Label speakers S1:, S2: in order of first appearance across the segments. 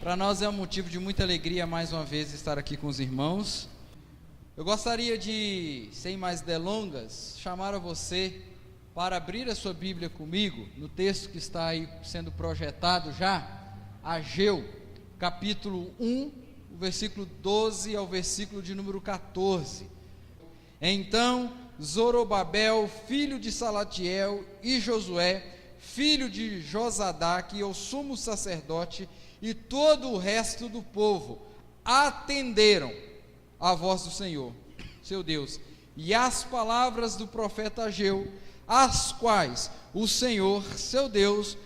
S1: Para nós é um motivo de muita alegria mais uma vez estar aqui com os irmãos. Eu gostaria de, sem mais delongas, chamar a você para abrir a sua Bíblia comigo, no texto que está aí sendo projetado já, Ageu, capítulo 1, o versículo 12 ao versículo de número 14. Então Zorobabel, filho de Salatiel, e Josué, filho de Josadaque, o sumo sacerdote, e todo o resto do povo atenderam à voz do Senhor, seu Deus, e às palavras do profeta Ageu, as quais o Senhor, seu Deus,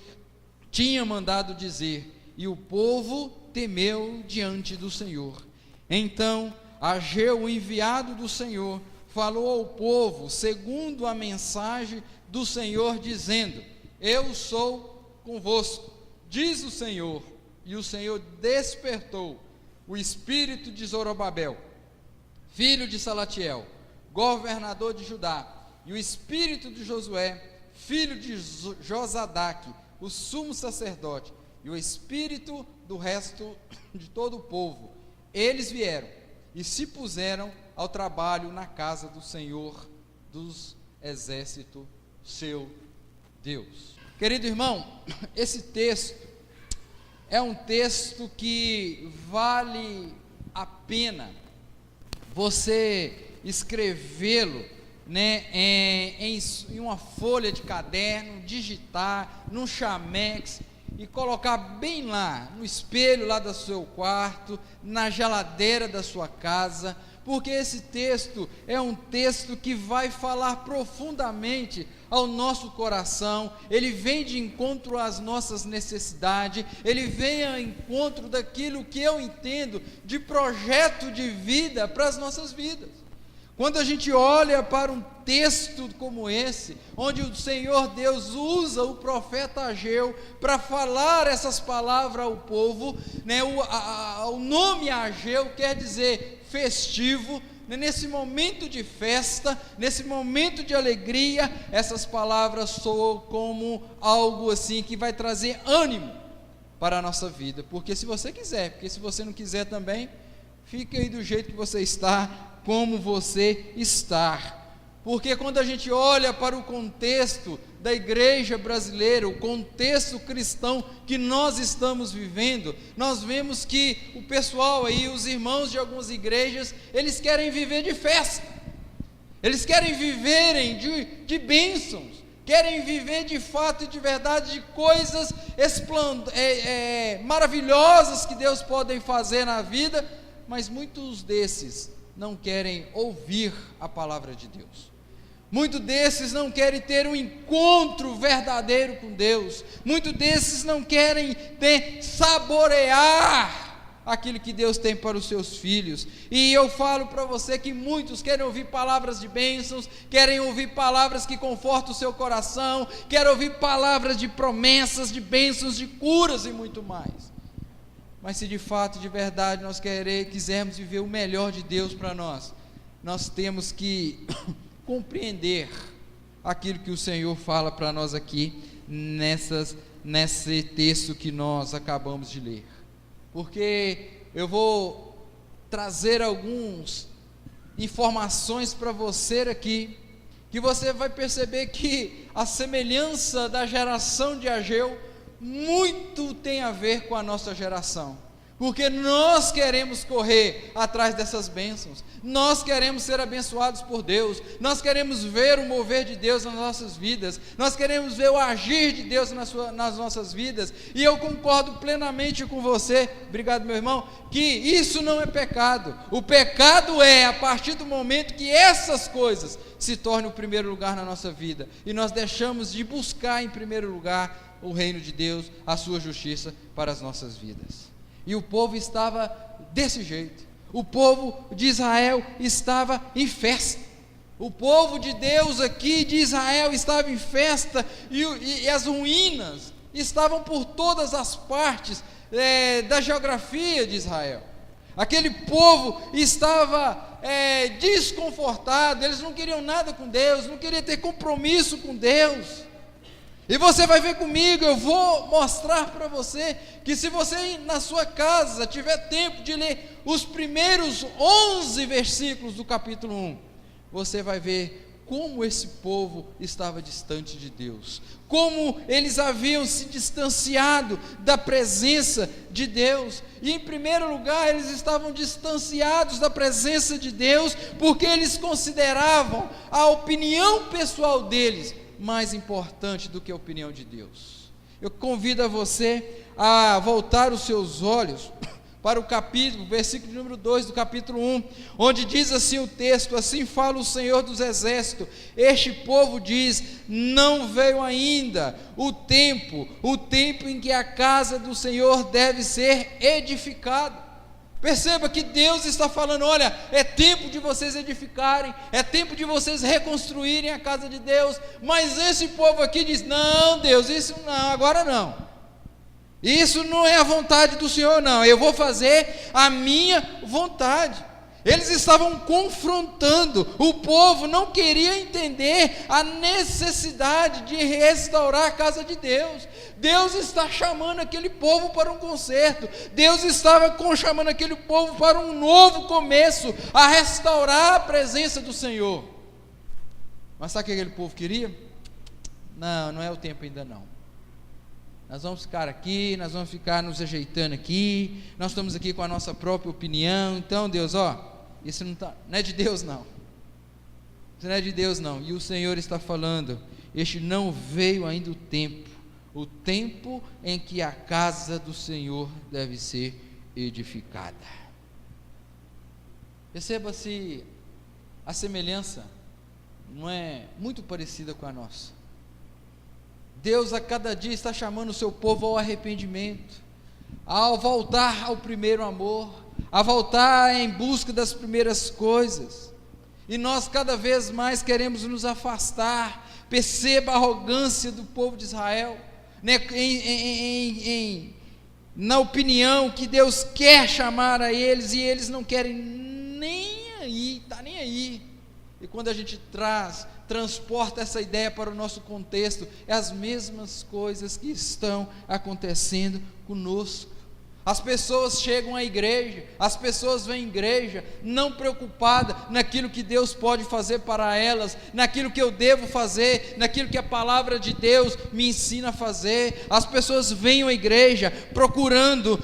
S1: tinha mandado dizer, e o povo temeu diante do Senhor. Então Ageu, o enviado do Senhor, falou ao povo segundo a mensagem do Senhor, dizendo: eu sou convosco, diz o Senhor. E o Senhor despertou o espírito de Zorobabel, filho de Salatiel, governador de Judá, e o espírito de Josué, filho de Josadaque, o sumo sacerdote, e o espírito do resto de todo o povo. Eles vieram e se puseram ao trabalho na casa do Senhor dos exércitos, seu Deus. Querido irmão, esse texto é um texto que vale a pena você escrevê-lo, em uma folha de caderno, digitar num chamex e colocar bem lá no espelho lá do seu quarto, na geladeira da sua casa, porque esse texto é um texto que vai falar profundamente ao nosso coração. Ele vem de encontro às nossas necessidades, ele vem ao encontro daquilo que eu entendo de projeto de vida para as nossas vidas. Quando a gente olha para um texto como esse, onde o Senhor Deus usa o profeta Ageu para falar essas palavras ao povo, o nome Ageu quer dizer festivo. Nesse momento de festa, nesse momento de alegria, essas palavras soam como algo assim que vai trazer ânimo para a nossa vida, porque se você quiser, porque se você não quiser também, fique aí do jeito que você está, como você está. Porque quando a gente olha para o contexto da igreja brasileira, o contexto cristão que nós estamos vivendo, nós vemos que o pessoal aí, os irmãos de algumas igrejas, eles querem viver de festa, eles querem viverem de bênçãos, querem viver de fato e de verdade de coisas maravilhosas que Deus pode fazer na vida, mas muitos desses não querem ouvir a palavra de Deus. Muitos desses não querem ter um encontro verdadeiro com Deus. Muitos desses não querem saborear aquilo que Deus tem para os seus filhos. E eu falo para você que muitos querem ouvir palavras de bênçãos, querem ouvir palavras que confortam o seu coração, querem ouvir palavras de promessas, de bênçãos, de curas e muito mais. Mas se de fato, de verdade, nós quisermos viver o melhor de Deus para nós, nós temos que compreender aquilo que o Senhor fala para nós aqui, nesse texto que nós acabamos de ler. Porque eu vou trazer algumas informações para você aqui, que você vai perceber que a semelhança da geração de Ageu, muito tem a ver com a nossa geração, porque nós queremos correr atrás dessas bênçãos, nós queremos ser abençoados por Deus, nós queremos ver o mover de Deus nas nossas vidas, nós queremos ver o agir de Deus nas nossas vidas, e eu concordo plenamente com você, obrigado meu irmão, que isso não é pecado. O pecado é a partir do momento que essas coisas se tornam o primeiro lugar na nossa vida, e nós deixamos de buscar em primeiro lugar o reino de Deus, a sua justiça para as nossas vidas. E o povo estava desse jeito, o povo de Israel estava em festa, o povo de Deus aqui de Israel estava em festa, e as ruínas estavam por todas as partes da geografia de Israel. Aquele povo estava desconfortado, eles não queriam nada com Deus, não queriam ter compromisso com Deus. E você vai ver comigo, eu vou mostrar para você que se você na sua casa tiver tempo de ler os primeiros 11 versículos do capítulo 1, você vai ver como esse povo estava distante de Deus, como eles haviam se distanciado da presença de Deus. E em primeiro lugar, eles estavam distanciados da presença de Deus, porque eles consideravam a opinião pessoal deles mais importante do que a opinião de Deus. Eu convido a você a voltar os seus olhos para o capítulo, versículo número 2 do capítulo 1, onde diz assim o texto: assim fala o Senhor dos Exércitos, este povo diz, não veio ainda o tempo em que a casa do Senhor deve ser edificada. Perceba que Deus está falando: olha, é tempo de vocês edificarem, é tempo de vocês reconstruírem a casa de Deus. Mas esse povo aqui diz: não, Deus, isso não, agora não, isso não é a vontade do Senhor, não, eu vou fazer a minha vontade. Eles estavam confrontando, o povo não queria entender a necessidade de restaurar a casa de Deus. Deus está chamando aquele povo para um conserto, Deus estava chamando aquele povo para um novo começo, a restaurar a presença do Senhor. Mas sabe o que aquele povo queria? Não, não é o tempo ainda não. Nós vamos ficar aqui, nós vamos ficar nos ajeitando aqui, nós estamos aqui com a nossa própria opinião. Então Deus, isso não é de Deus não, isso não é de Deus não. E o Senhor está falando: este não veio ainda o tempo em que a casa do Senhor deve ser edificada. Perceba-se, a semelhança não é muito parecida com a nossa. Deus a cada dia está chamando o seu povo ao arrependimento, ao voltar ao primeiro amor, a voltar em busca das primeiras coisas, e nós cada vez mais queremos nos afastar. Perceba a arrogância do povo de Israel, né, na opinião que Deus quer chamar a eles, e eles não querem nem aí, está nem aí. E quando a gente transporta essa ideia para o nosso contexto, é as mesmas coisas que estão acontecendo conosco. As pessoas chegam à igreja, as pessoas vêm à igreja não preocupadas naquilo que Deus pode fazer para elas, naquilo que eu devo fazer, naquilo que a palavra de Deus me ensina a fazer. As pessoas vêm à igreja procurando,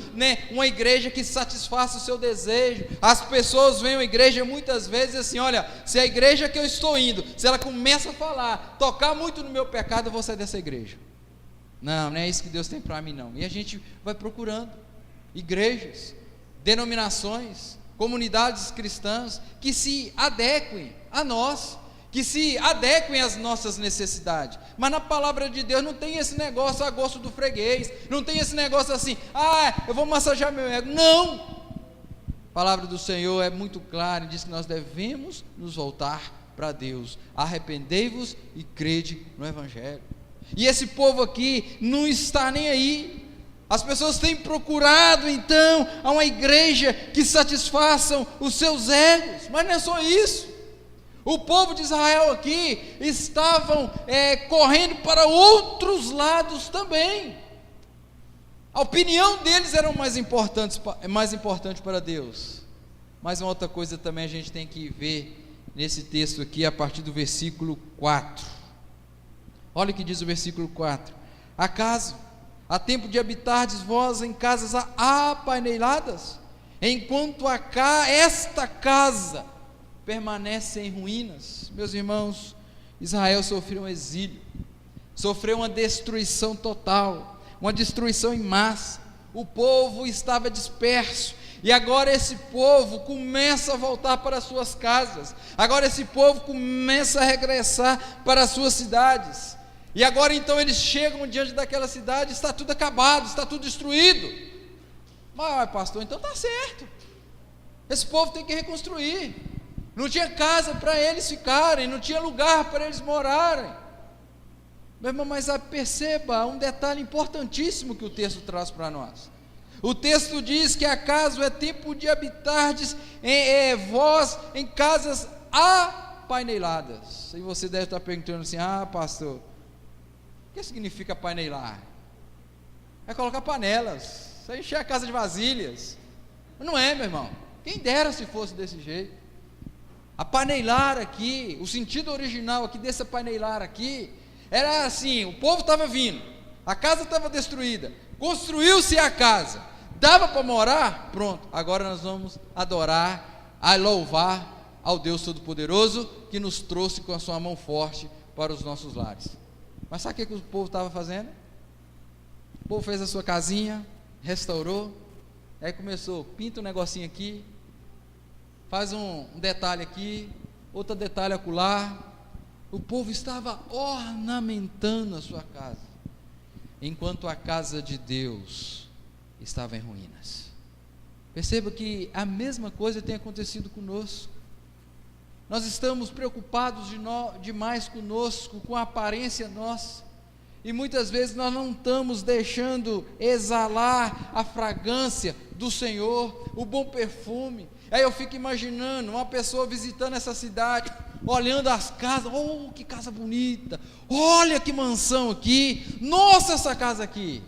S1: uma igreja que satisfaça o seu desejo. As pessoas vêm à igreja muitas vezes assim: olha, se a igreja que eu estou indo, se ela começa a falar, tocar muito no meu pecado, eu vou sair dessa igreja. Não é isso que Deus tem para mim não. E a gente vai procurando igrejas, denominações, comunidades cristãs que se adequem a nós, que se adequem às nossas necessidades. Mas na palavra de Deus não tem esse negócio a gosto do freguês, não tem esse negócio assim: eu vou massagear meu ego. Não, a palavra do Senhor é muito clara e diz que nós devemos nos voltar para Deus. Arrependei-vos e crede no Evangelho. E esse povo aqui não está nem aí. As pessoas têm procurado então a uma igreja que satisfaçam os seus egos, mas não é só isso. O povo de Israel aqui estavam correndo para outros lados também. A opinião deles era mais importante para Deus. Mas uma outra coisa também a gente tem que ver nesse texto aqui, a partir do versículo 4. Olha o que diz o versículo 4: acaso há tempo de habitardes vós em casas apaineladas, enquanto esta casa permanece em ruínas? Meus irmãos, Israel sofreu um exílio, sofreu uma destruição total, uma destruição em massa. O povo estava disperso, e agora esse povo começa a voltar para as suas casas, agora esse povo começa a regressar para as suas cidades. E agora então eles chegam diante daquela cidade, está tudo acabado, está tudo destruído. Mas pastor, então está certo, esse povo tem que reconstruir. Não tinha casa para eles ficarem, não tinha lugar para eles morarem. Meu irmão, mas perceba um detalhe importantíssimo que o texto traz para nós. O texto diz que acaso é tempo de habitardes vós em casas apaineladas. E você deve estar perguntando assim: pastor, O que significa paneilar? É colocar panelas, é encher a casa de vasilhas. Não é, meu irmão. Quem dera se fosse desse jeito. A paneilar aqui, o sentido original aqui dessa paneilar aqui, era assim: o povo estava vindo, a casa estava destruída, construiu-se a casa, dava para morar, pronto, agora nós vamos adorar, a louvar ao Deus Todo-Poderoso, que nos trouxe com a sua mão forte para os nossos lares. Mas sabe o que o povo estava fazendo? O povo fez a sua casinha, restaurou, aí começou, pinta um negocinho aqui, faz um detalhe aqui, outro detalhe acolá. O povo estava ornamentando a sua casa, enquanto a casa de Deus estava em ruínas. Perceba que a mesma coisa tem acontecido conosco. Nós estamos preocupados demais conosco, com a aparência nossa, e muitas vezes nós não estamos deixando exalar a fragrância do Senhor, o bom perfume. Aí eu fico imaginando uma pessoa visitando essa cidade, olhando as casas, oh, que casa bonita, olha que mansão aqui, nossa, essa casa aqui.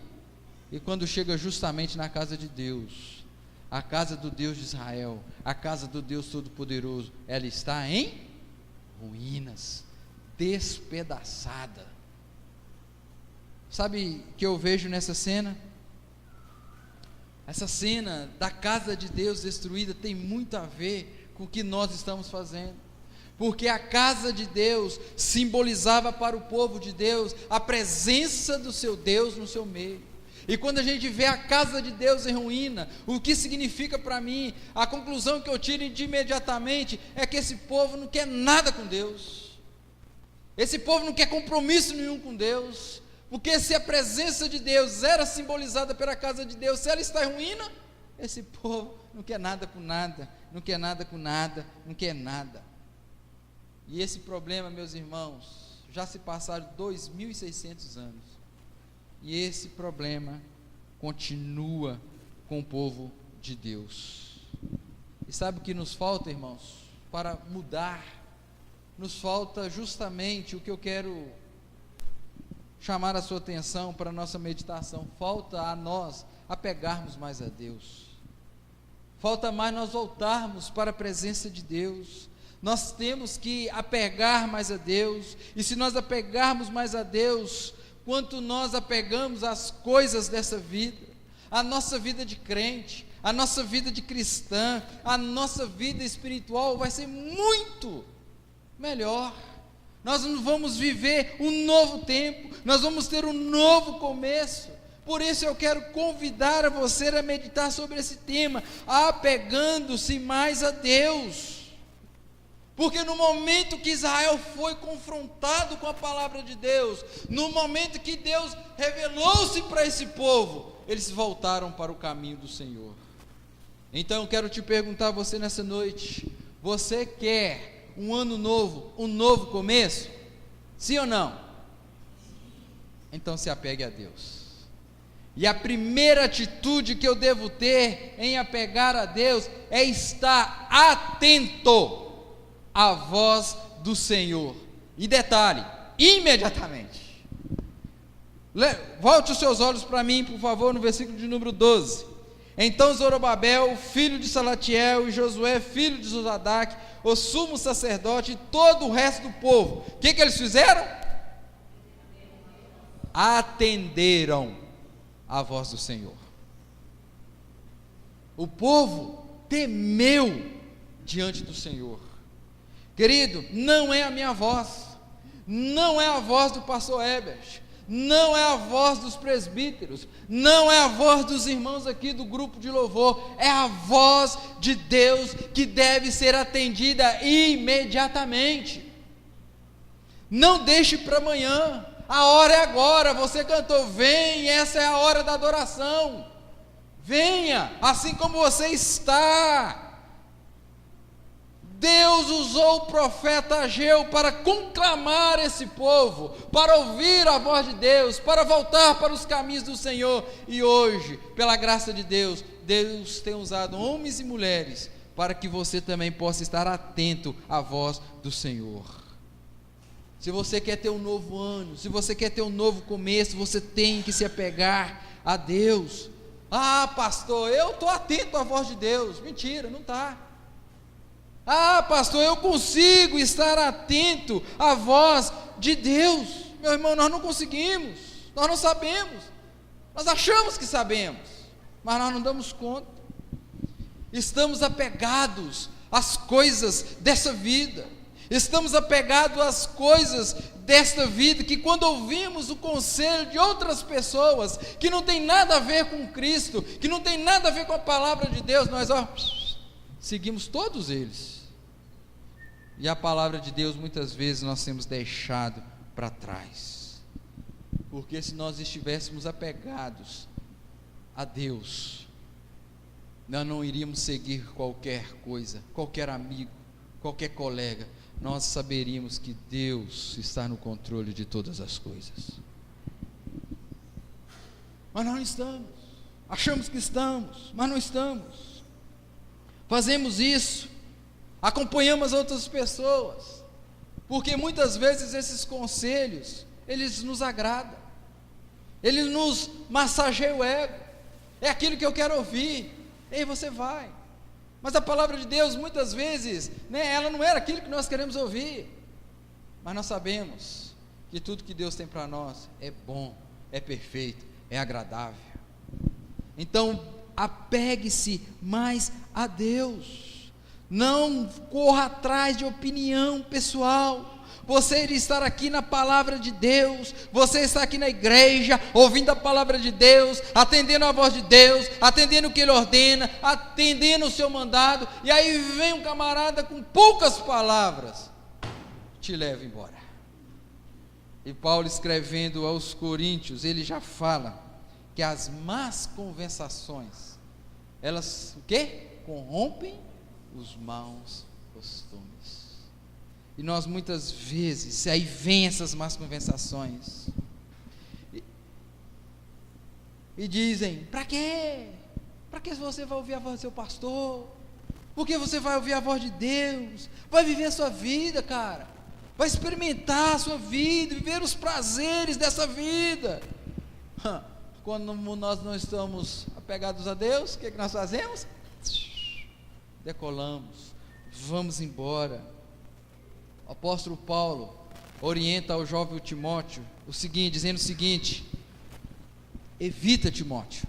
S1: E quando chega justamente na casa de Deus, a casa do Deus de Israel, a casa do Deus Todo-Poderoso, ela está em ruínas, despedaçada. Sabe o que eu vejo nessa cena? Essa cena da casa de Deus destruída tem muito a ver com o que nós estamos fazendo, porque a casa de Deus simbolizava para o povo de Deus a presença do seu Deus no seu meio. E quando a gente vê a casa de Deus em ruína, o que significa para mim? A conclusão que eu tiro de imediatamente é que esse povo não quer nada com Deus, esse povo não quer compromisso nenhum com Deus, porque se a presença de Deus era simbolizada pela casa de Deus, se ela está em ruína, esse povo não quer nada com nada, não quer nada com nada, não quer nada. E esse problema, meus irmãos, já se passaram 2.600 anos, e esse problema continua com o povo de Deus. E sabe o que nos falta, irmãos, para mudar? Nos falta justamente o que eu quero chamar a sua atenção para a nossa meditação. Falta a nós apegarmos mais a Deus, falta mais nós voltarmos para a presença de Deus. Nós temos que apegar mais a Deus, e se nós apegarmos mais a Deus, quanto nós apegamos às coisas dessa vida, a nossa vida de crente, a nossa vida de cristã, a nossa vida espiritual vai ser muito melhor. Nós vamos viver um novo tempo, nós vamos ter um novo começo. Por isso eu quero convidar a você a meditar sobre esse tema, apegando-se mais a Deus. Porque no momento que Israel foi confrontado com a palavra de Deus, no momento que Deus revelou-se para esse povo, eles voltaram para o caminho do Senhor. Então eu quero te perguntar a você nessa noite: você quer um ano novo, um novo começo? Sim ou não? Então se apegue a Deus. E a primeira atitude que eu devo ter em apegar a Deus é estar atento à voz do Senhor. E detalhe, imediatamente. Volte os seus olhos para mim, por favor, no versículo de número 12. Então Zorobabel, filho de Salatiel, e Josué, filho de Josadaque, o sumo sacerdote e todo o resto do povo, o que eles fizeram? Atenderam a voz do Senhor. O povo temeu diante do Senhor. Querido, não é a minha voz, não é a voz do pastor Ebert, não é a voz dos presbíteros, não é a voz dos irmãos aqui do grupo de louvor, é a voz de Deus que deve ser atendida imediatamente. Não deixe para amanhã, a hora é agora. Você cantou, vem, essa é a hora da adoração, venha, assim como você está. Deus usou o profeta Ageu para conclamar esse povo, para ouvir a voz de Deus, para voltar para os caminhos do Senhor. E hoje, pela graça de Deus, Deus tem usado homens e mulheres para que você também possa estar atento à voz do Senhor. Se você quer ter um novo ano, se você quer ter um novo começo, você tem que se apegar a Deus. Ah, pastor, eu estou atento à voz de Deus. Mentira, não está. Ah, pastor, eu consigo estar atento à voz de Deus. Meu irmão, nós não conseguimos, nós não sabemos, nós achamos que sabemos, mas nós não damos conta. Estamos apegados às coisas dessa vida, estamos apegados às coisas desta vida, que quando ouvimos o conselho de outras pessoas, que não tem nada a ver com Cristo, que não tem nada a ver com a palavra de Deus, nós seguimos todos eles, e a palavra de Deus muitas vezes nós temos deixado para trás, porque se nós estivéssemos apegados a Deus, nós não iríamos seguir qualquer coisa, qualquer amigo, qualquer colega, nós saberíamos que Deus está no controle de todas as coisas, mas nós não estamos, achamos que estamos, mas não estamos, fazemos isso, acompanhamos outras pessoas, porque muitas vezes esses conselhos, eles nos agradam, eles nos massageiam o ego, é aquilo que eu quero ouvir, e você vai, mas a palavra de Deus muitas vezes, ela não era aquilo que nós queremos ouvir, mas nós sabemos que tudo que Deus tem para nós é bom, é perfeito, é agradável. Então apegue-se mais a Deus, não corra atrás de opinião pessoal. Você estar aqui na palavra de Deus, você está aqui na igreja, ouvindo a palavra de Deus, atendendo a voz de Deus, atendendo o que Ele ordena, atendendo o seu mandado, e aí vem um camarada com poucas palavras, te leva embora. E Paulo, escrevendo aos Coríntios, ele já fala que as más conversações, elas o quê? Corrompem os maus costumes. E nós muitas vezes, aí vem essas más conversações, e dizem, para quê? Para que você vai ouvir a voz do seu pastor? Porque você vai ouvir a voz de Deus, vai viver a sua vida, cara, vai experimentar a sua vida, viver os prazeres dessa vida. Quando nós não estamos apegados a Deus, o que nós fazemos? Decolamos, vamos embora. O apóstolo Paulo orienta ao jovem Timóteo dizendo o seguinte: evita, Timóteo,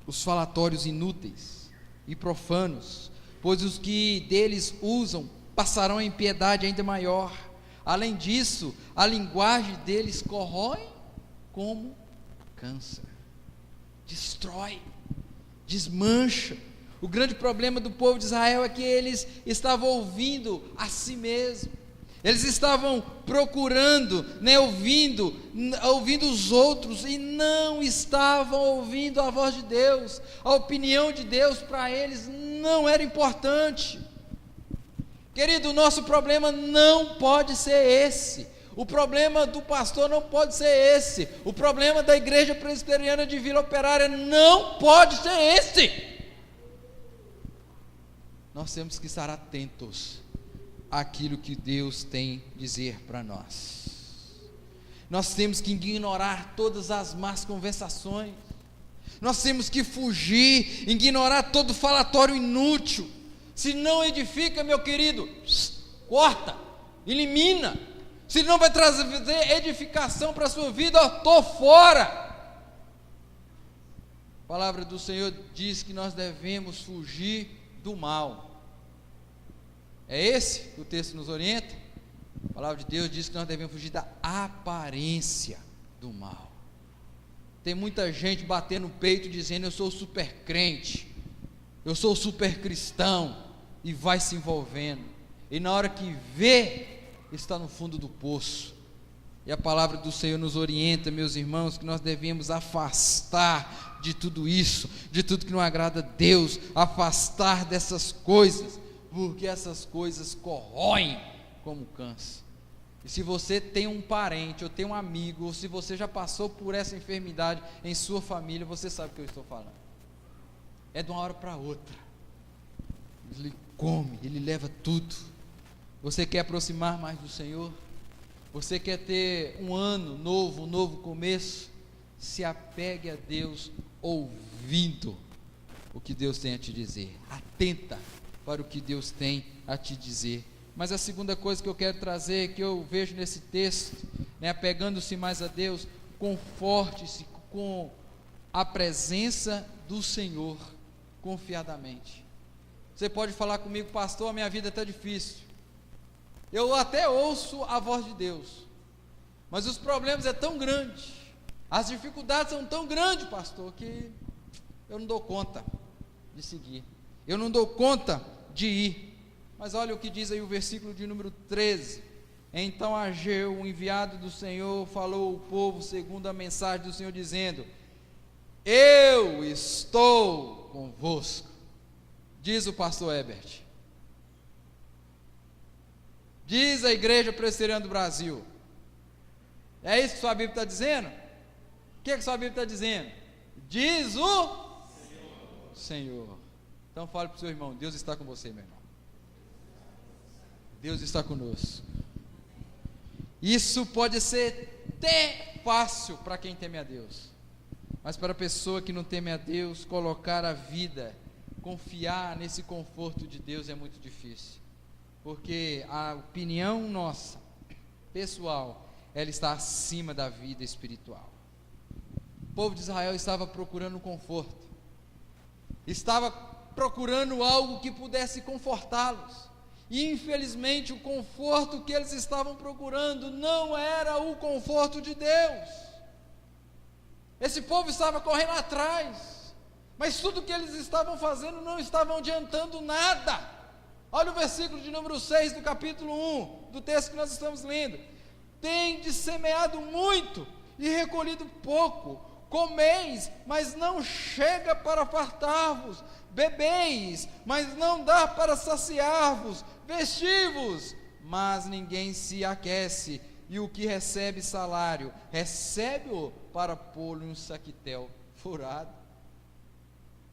S1: os falatórios inúteis e profanos, pois os que deles usam passarão a impiedade ainda maior. Além disso, a linguagem deles corrói como câncer, destrói, desmancha. O grande problema do povo de Israel é que eles estavam ouvindo a si mesmo, eles estavam procurando, ouvindo os outros, e não estavam ouvindo a voz de Deus. A opinião de Deus para eles não era importante. Querido, o nosso problema não pode ser esse, o problema do pastor não pode ser esse, o problema da igreja presbiteriana de Vila Operária não pode ser esse. Nós temos que estar atentos àquilo que Deus tem a dizer para nós. Nós temos que ignorar todas as más conversações, nós temos que fugir, ignorar todo falatório inútil. Se não edifica, meu querido, corta, elimina. Se não vai trazer edificação para a sua vida, estou fora. A palavra do Senhor diz que nós devemos fugir do mal. É esse que o texto nos orienta? A palavra de Deus diz que nós devemos fugir da aparência do mal. Tem muita gente batendo no peito dizendo: eu sou super crente, eu sou super cristão, e vai se envolvendo, e na hora que vê, está no fundo do poço. E a palavra do Senhor nos orienta, meus irmãos, que nós devemos afastar de tudo isso, de tudo que não agrada a Deus, afastar dessas coisas, porque essas coisas corroem como câncer. E se você tem um parente, ou tem um amigo, ou se você já passou por essa enfermidade em sua família, você sabe o que eu estou falando. É de uma hora para outra, ele come, ele leva tudo. Você quer aproximar mais do Senhor? Você quer ter um ano novo, um novo começo? Se apegue a Deus ouvindo o que Deus tem a te dizer. Atenta para o que Deus tem a te dizer. Mas a segunda coisa que eu quero trazer, que eu vejo nesse texto, apegando-se mais a Deus, conforte-se com a presença do Senhor, confiadamente. Você pode falar comigo: pastor, a minha vida está difícil. Eu até ouço a voz de Deus, mas os problemas é tão grande, as dificuldades são tão grandes, pastor, que eu não dou conta de seguir, eu não dou conta de ir. Mas olha o que diz aí o versículo de número 13: então Ageu, o enviado do Senhor, falou ao povo segundo a mensagem do Senhor, dizendo: eu estou convosco. Diz o pastor Herbert, diz a Igreja Presbiteriana do Brasil. É isso que sua Bíblia está dizendo? O que sua Bíblia está dizendo? Diz o Senhor. Então fale para o seu irmão: Deus está com você, meu irmão. Deus está conosco. Isso pode ser até fácil para quem teme a Deus, mas para a pessoa que não teme a Deus, colocar a vida, confiar nesse conforto de Deus é muito difícil, porque a opinião nossa, pessoal, ela está acima da vida espiritual. O povo de Israel estava procurando conforto, estava procurando algo que pudesse confortá-los, e infelizmente o conforto que eles estavam procurando não era o conforto de Deus. Esse povo estava correndo atrás, mas tudo que eles estavam fazendo não estavam adiantando nada. Olha o versículo de número 6 do capítulo 1, do texto que nós estamos lendo: tendes semeado muito e recolhido pouco, comeis, mas não chega para fartar-vos, bebeis, mas não dá para saciar-vos, vestivos, mas ninguém se aquece, e o que recebe salário, recebe-o para pô-lo em um saquitel furado.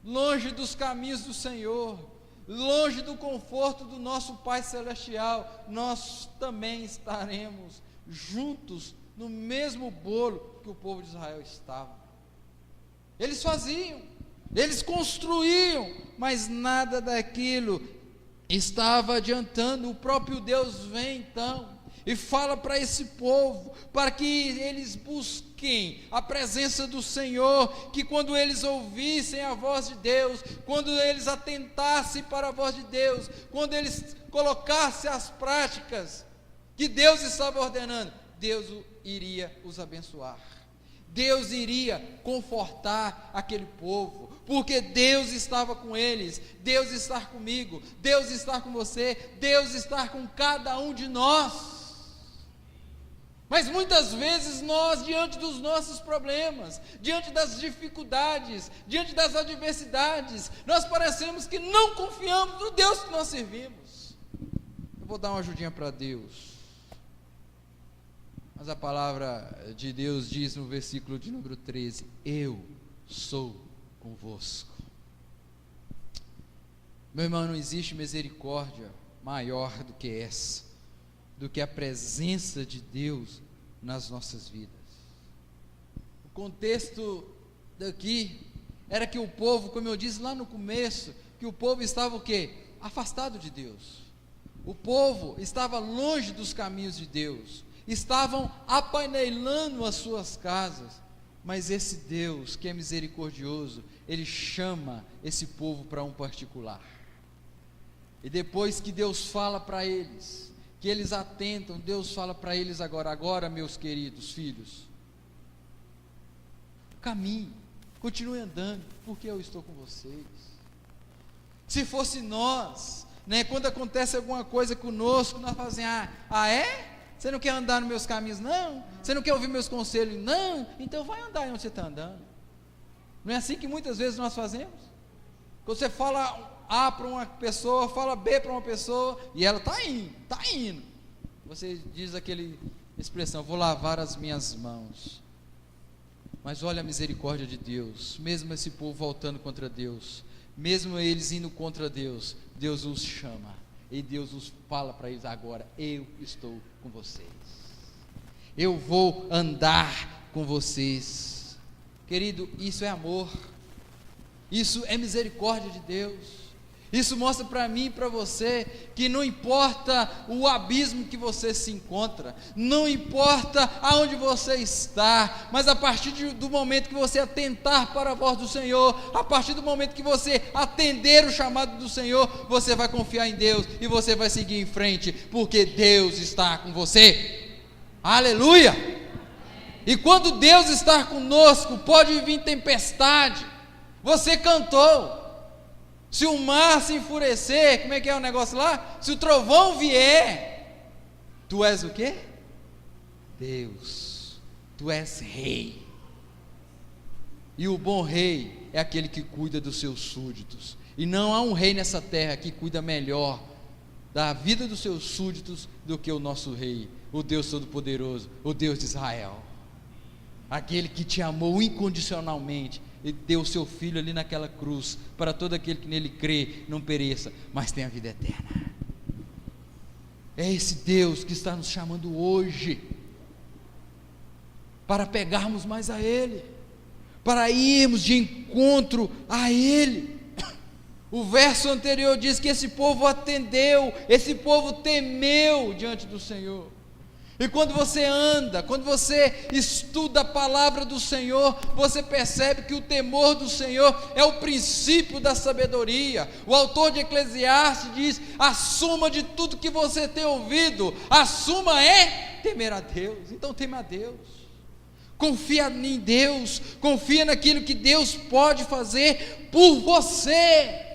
S1: Longe dos caminhos do Senhor, longe do conforto do nosso Pai Celestial, nós também estaremos juntos no mesmo bolo que o povo de Israel estava. Eles faziam, eles construíam, mas nada daquilo estava adiantando. O próprio Deus vem então e fala para esse povo, para que eles busquem a presença do Senhor, que quando eles ouvissem a voz de Deus, quando eles atentassem para a voz de Deus, quando eles colocassem as práticas que Deus estava ordenando, Deus iria os abençoar, Deus iria confortar aquele povo, porque Deus estava com eles. Deus está comigo, Deus está com você, Deus está com cada um de nós. Mas muitas vezes nós, diante dos nossos problemas, diante das dificuldades, diante das adversidades, nós parecemos que não confiamos no Deus que nós servimos. Eu vou dar uma ajudinha para Deus. Mas a palavra de Deus diz no versículo de número 13: eu sou convosco. Meu irmão, não existe misericórdia maior do que essa, do que a presença de Deus nas nossas vidas. O contexto daqui era que o povo, como eu disse lá no começo, que o povo estava o quê? Afastado de Deus. O povo estava longe dos caminhos de Deus, estavam apainelando as suas casas, mas esse Deus que é misericordioso, Ele chama esse povo para um particular, e depois que Deus fala para eles, que eles atentam, Deus fala para eles agora, meus queridos filhos, caminhe, continue andando, porque eu estou com vocês. Se fosse nós, quando acontece alguma coisa conosco, nós fazemos é? Você não quer andar nos meus caminhos, não? Você não quer ouvir meus conselhos, não? Então vai andar onde você está andando. Não é assim que muitas vezes nós fazemos? Quando você fala A para uma pessoa, fala B para uma pessoa, e ela está indo. Você diz aquela expressão: vou lavar as minhas mãos. Mas olha a misericórdia de Deus, mesmo esse povo voltando contra Deus, mesmo eles indo contra Deus, Deus os chama, e Deus os fala para eles agora: eu estou com vocês. eu vou andar com vocês. Querido, isso é amor, isso é misericórdia de Deus. Isso mostra para mim e para você que não importa o abismo que você se encontra, não importa aonde você está, mas a partir do momento que você atentar para a voz do Senhor, a partir do momento que você atender o chamado do Senhor, você vai confiar em Deus e você vai seguir em frente, porque Deus está com você. Aleluia! E quando Deus está conosco, pode vir tempestade. Você cantou. Se o mar se enfurecer, como é que é o negócio lá? Se o trovão vier, tu és o quê? Deus, tu és rei. E o bom rei é aquele que cuida dos seus súditos. E não há um rei nessa terra que cuida melhor da vida dos seus súditos do que o nosso rei, o Deus Todo-Poderoso, o Deus de Israel. Aquele que te amou incondicionalmente e deu o seu Filho ali naquela cruz, para todo aquele que nele crê, não pereça, mas tenha a vida eterna. É esse Deus que está nos chamando hoje, para pegarmos mais a Ele, para irmos de encontro a Ele. O verso anterior diz que esse povo atendeu, esse povo temeu diante do Senhor. E quando você anda, quando você estuda a palavra do Senhor, você percebe que o temor do Senhor é o princípio da sabedoria. O autor de Eclesiastes diz: a suma de tudo que você tem ouvido, a suma é temer a Deus. Então teme a Deus, confia em Deus, confia naquilo que Deus pode fazer por você.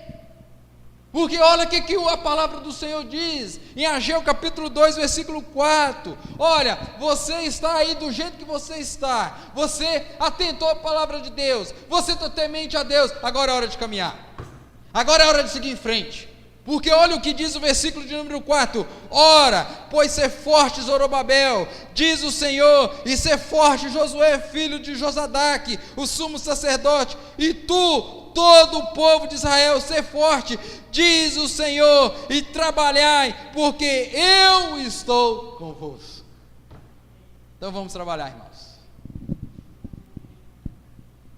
S1: Porque olha o que a palavra do Senhor diz, em Ageu capítulo 2, versículo 4, olha, você está aí do jeito que você está, você atentou à palavra de Deus, você está temente a Deus, agora é hora de caminhar, agora é hora de seguir em frente, porque olha o que diz o versículo de número 4, ora, pois ser forte Zorobabel, diz o Senhor, e ser forte Josué, filho de Josadaque, o sumo sacerdote, e tu, todo o povo de Israel, ser forte, diz o Senhor, e trabalhai, porque eu estou convosco. Então vamos trabalhar, irmãos,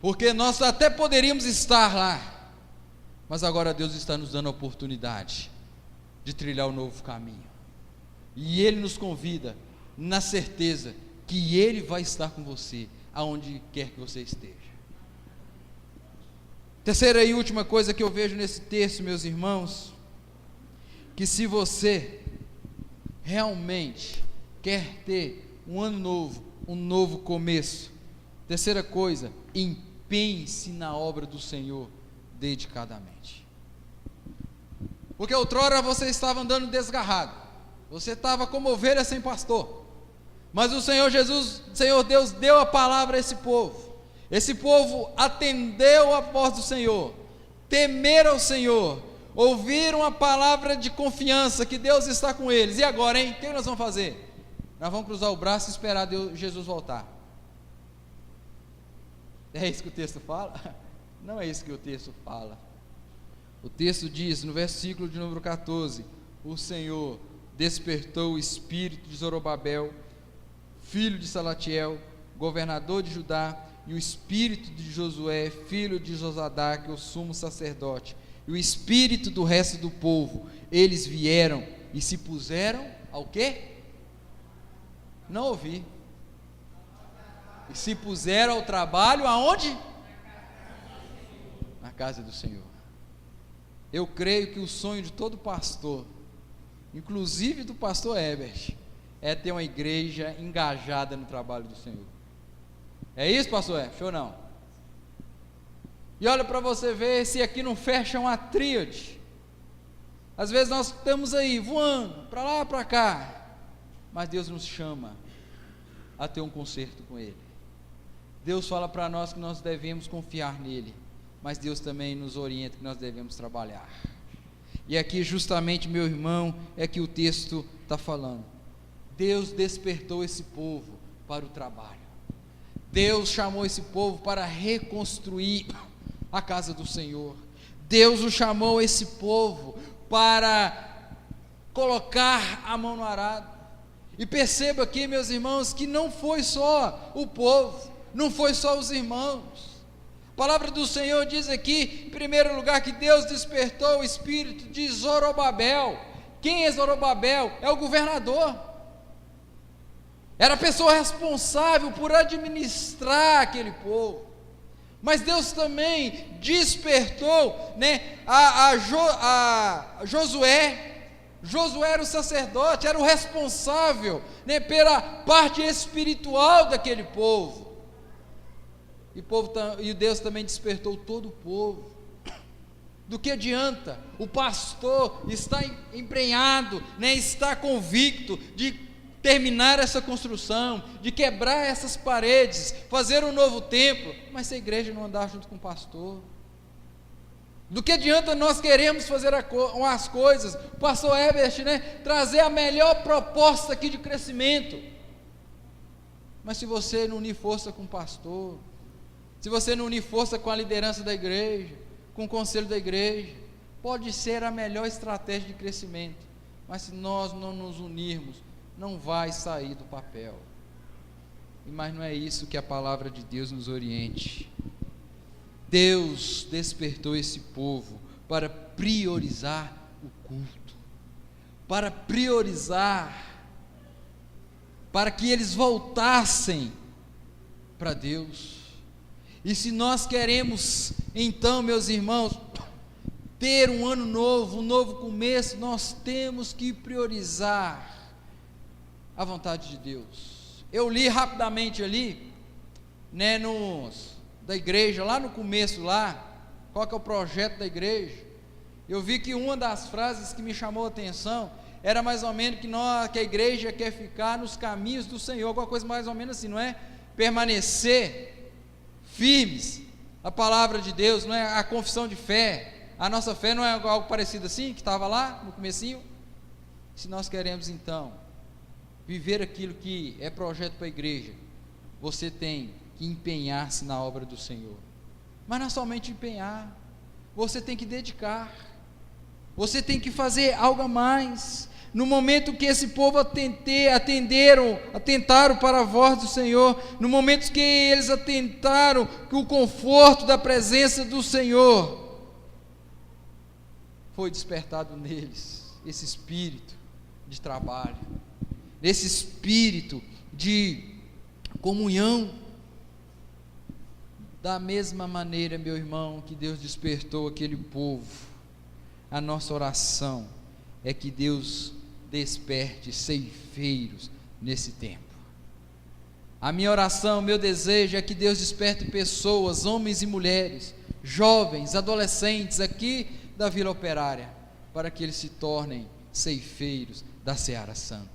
S1: porque nós até poderíamos estar lá, mas agora Deus está nos dando a oportunidade de trilhar um novo caminho, e Ele nos convida na certeza que Ele vai estar com você, aonde quer que você esteja. Terceira e última coisa que eu vejo nesse texto, meus irmãos, que se você realmente quer ter um ano novo, um novo começo, terceira coisa, empenhe-se na obra do Senhor dedicadamente. Porque outrora você estava andando desgarrado, você estava como ovelha sem pastor, mas o Senhor Jesus, Senhor Deus deu a palavra a esse povo. Esse povo atendeu a voz do Senhor, temeram ao Senhor, ouviram a palavra de confiança que Deus está com eles. E agora, hein? O que nós vamos fazer? Nós vamos cruzar o braço e esperar Jesus voltar. É isso que o texto fala? Não é isso que o texto fala. O texto diz, no versículo de número 14, o Senhor despertou o espírito de Zorobabel, filho de Salatiel, governador de Judá, e o espírito de Josué, filho de Josadaque, o sumo sacerdote, e o espírito do resto do povo. Eles vieram e se puseram ao quê? Não ouvi. E se puseram ao trabalho aonde? Na casa do Senhor. Eu creio que o sonho de todo pastor, inclusive do pastor Herbert, é ter uma igreja engajada no trabalho do Senhor. É isso, pastor Herbert, ou não? E olha para você ver se aqui não fecha uma tríade. Às vezes nós estamos aí voando para lá, para cá, mas Deus nos chama a ter um concerto com Ele. Deus fala para nós que nós devemos confiar nele, mas Deus também nos orienta que nós devemos trabalhar. E aqui justamente, meu irmão, é que o texto está falando. Deus despertou esse povo para o trabalho. Deus chamou esse povo para reconstruir a casa do Senhor. Deus o chamou esse povo para colocar a mão no arado. E perceba aqui, meus irmãos, que não foi só o povo, não foi só os irmãos. A palavra do Senhor diz aqui, em primeiro lugar, que Deus despertou o espírito de Zorobabel. Quem é Zorobabel? É o governador. Era a pessoa responsável por administrar aquele povo. Mas Deus também despertou, né, a Josué. Josué era o sacerdote, era o responsável, né, pela parte espiritual daquele povo. E Deus também despertou todo o povo. Do que adianta o pastor estar empenhado, né, estar convicto de terminar essa construção, de quebrar essas paredes, fazer um novo templo, mas se a igreja não andar junto com o pastor? Do que adianta nós queremos fazer as coisas, o pastor Herbert, né, trazer a melhor proposta aqui de crescimento, mas se você não unir força com o pastor, se você não unir força com a liderança da igreja, com o conselho da igreja, pode ser a melhor estratégia de crescimento, mas se nós não nos unirmos, não vai sair do papel. Mas não é isso que a palavra de Deus nos oriente. Deus despertou esse povo para priorizar o culto, para priorizar, para que eles voltassem para Deus. E se nós queremos, então, meus irmãos, ter um ano novo, um novo começo, nós temos que priorizar a vontade de Deus. Eu li rapidamente ali, né, da igreja, lá no começo lá, qual que é o projeto da igreja. Eu vi que uma das frases que me chamou a atenção era mais ou menos que a igreja quer ficar nos caminhos do Senhor, alguma coisa mais ou menos assim, não é? Permanecer firmes, a palavra de Deus, não é? A confissão de fé, a nossa fé não é algo parecido assim, que estava lá no comecinho? Se nós queremos então viver aquilo que é projeto para a igreja, você tem que empenhar-se na obra do Senhor, mas não somente empenhar, você tem que dedicar, você tem que fazer algo a mais. No momento que esse povo atentaram para a voz do Senhor, no momento que eles atentaram que o conforto da presença do Senhor, foi despertado neles esse espírito de trabalho, esse espírito de comunhão. Da mesma maneira, meu irmão, que Deus despertou aquele povo, a nossa oração é que Deus desperte ceifeiros nesse tempo. A minha oração, meu desejo é que Deus desperte pessoas, homens e mulheres, jovens, adolescentes aqui da Vila Operária, para que eles se tornem ceifeiros da Seara Santa.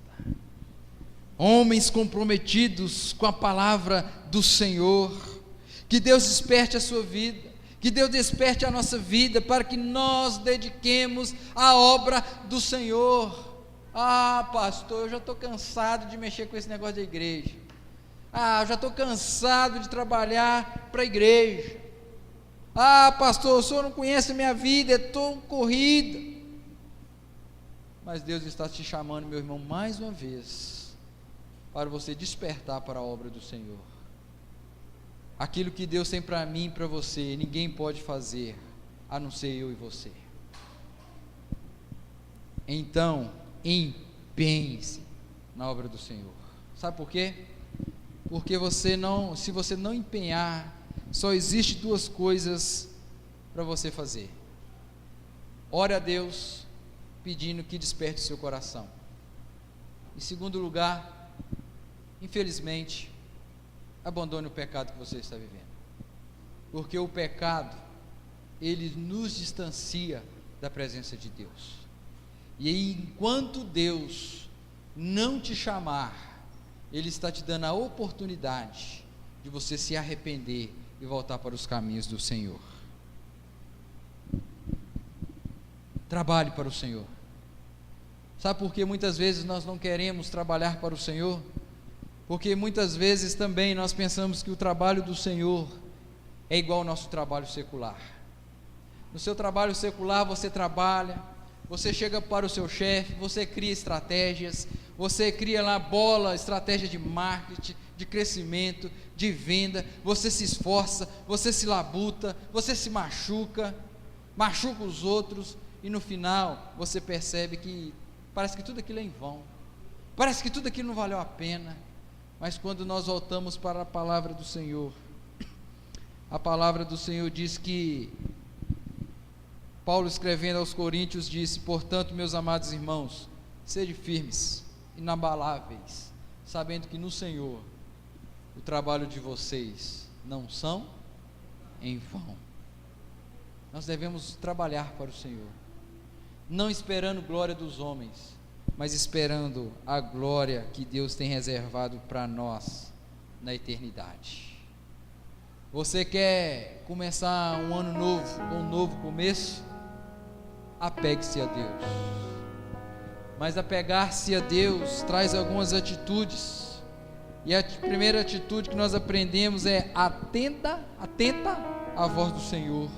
S1: Homens comprometidos com a palavra do Senhor. Que Deus desperte a sua vida, que Deus desperte a nossa vida, para que nós dediquemos a obra do Senhor. Ah, pastor, eu já estou cansado de mexer com esse negócio da igreja. Ah, eu já estou cansado de trabalhar para a igreja. Ah, pastor, o senhor não conhece a minha vida, é tão corrida. Mas Deus está te chamando, meu irmão, mais uma vez, para você despertar para a obra do Senhor. Aquilo que Deus tem para mim e para você, ninguém pode fazer, a não ser eu e você. Então, empenhe-se na obra do Senhor. Sabe por quê? Porque se você não empenhar, só existe duas coisas para você fazer. Ore a Deus, pedindo que desperte o seu coração. Em segundo lugar, infelizmente, abandone o pecado que você está vivendo, porque o pecado, ele nos distancia da presença de Deus, e enquanto Deus não te chamar, Ele está te dando a oportunidade de você se arrepender e voltar para os caminhos do Senhor. Trabalhe para o Senhor. Sabe por que muitas vezes nós não queremos trabalhar para o Senhor? Porque muitas vezes também nós pensamos que o trabalho do Senhor é igual ao nosso trabalho secular. No seu trabalho secular você trabalha, você chega para o seu chefe, você cria estratégias, você cria lá bola, estratégia de marketing, de crescimento, de venda, você se esforça, você se labuta, você se machuca os outros, e no final você percebe que parece que tudo aquilo é em vão, parece que tudo aquilo não valeu a pena. Mas quando nós voltamos para a palavra do Senhor, a palavra do Senhor diz que, Paulo escrevendo aos Coríntios disse: portanto, meus amados irmãos, sede firmes, inabaláveis, sabendo que no Senhor o trabalho de vocês não são em vão. Nós devemos trabalhar para o Senhor, não esperando glória dos homens, mas esperando a glória que Deus tem reservado para nós na eternidade. Você quer começar um ano novo, com um novo começo? Apegue-se a Deus. Mas apegar-se a Deus traz algumas atitudes, e a primeira atitude que nós aprendemos é: atenta à voz do Senhor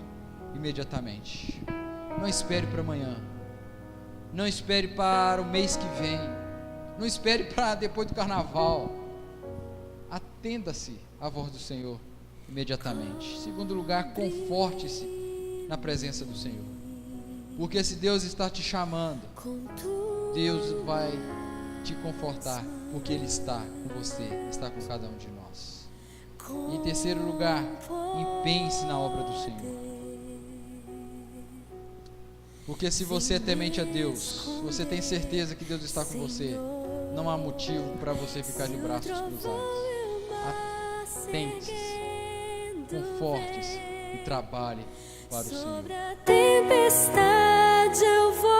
S1: imediatamente. Não espere para amanhã, não espere para o mês que vem, não espere para depois do carnaval. Atenda-se à voz do Senhor imediatamente. Segundo lugar, conforte-se na presença do Senhor, porque se Deus está te chamando, Deus vai te confortar, porque Ele está com você, está com cada um de nós. E em terceiro lugar, empenhe-se na obra do Senhor, porque se você é temente a Deus, você tem certeza que Deus está com você, não há motivo para você ficar de braços cruzados. Atente-se, conforte-se e trabalhe para o Senhor.
S2: Sobre a tempestade eu voarei,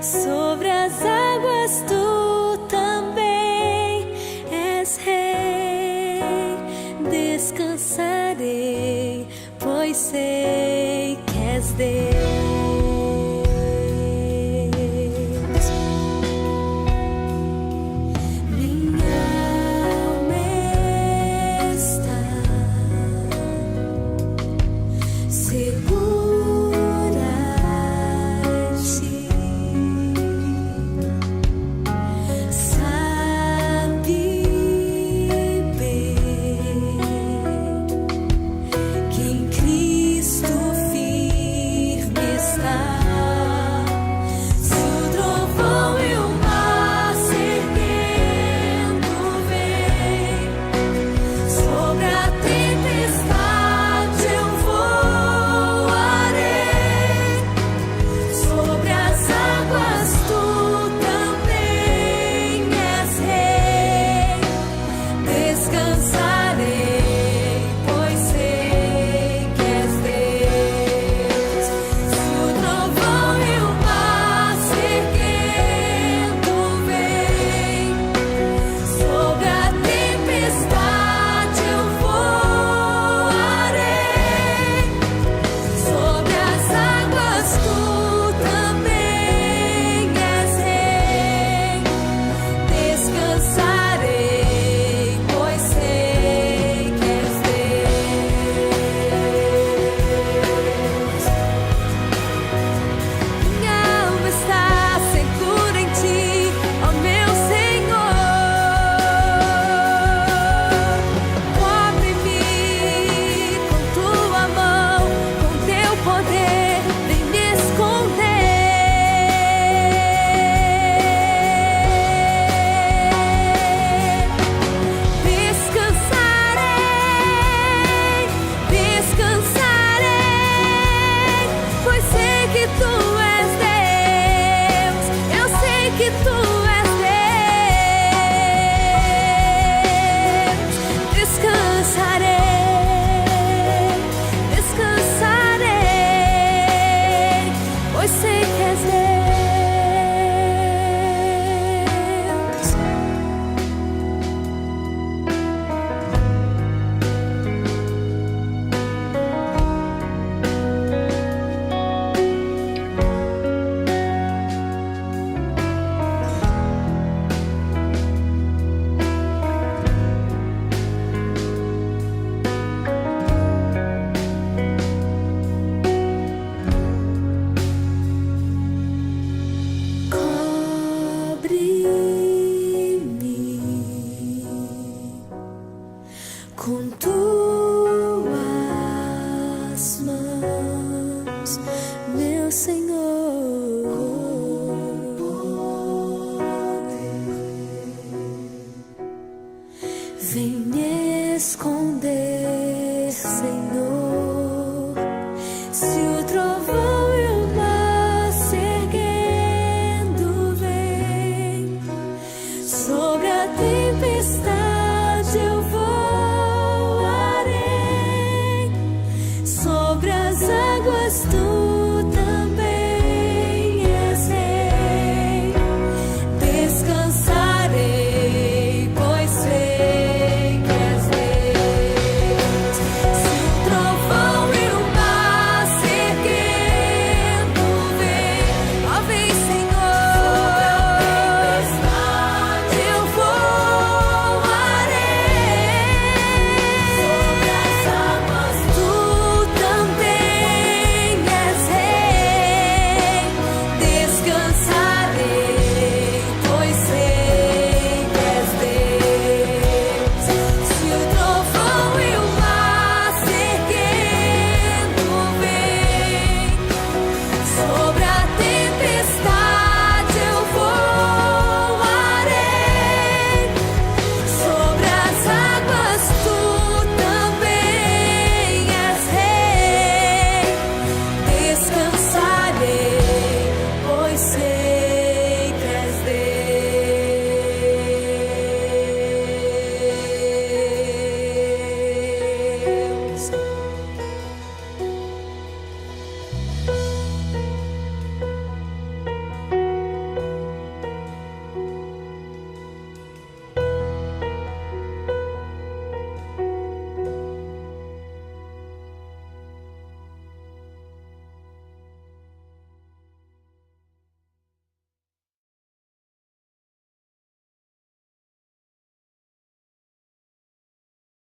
S2: sobre as águas tu também és rei. Descansarei, pois sei que és Deus. Cristo firme meu Senhor.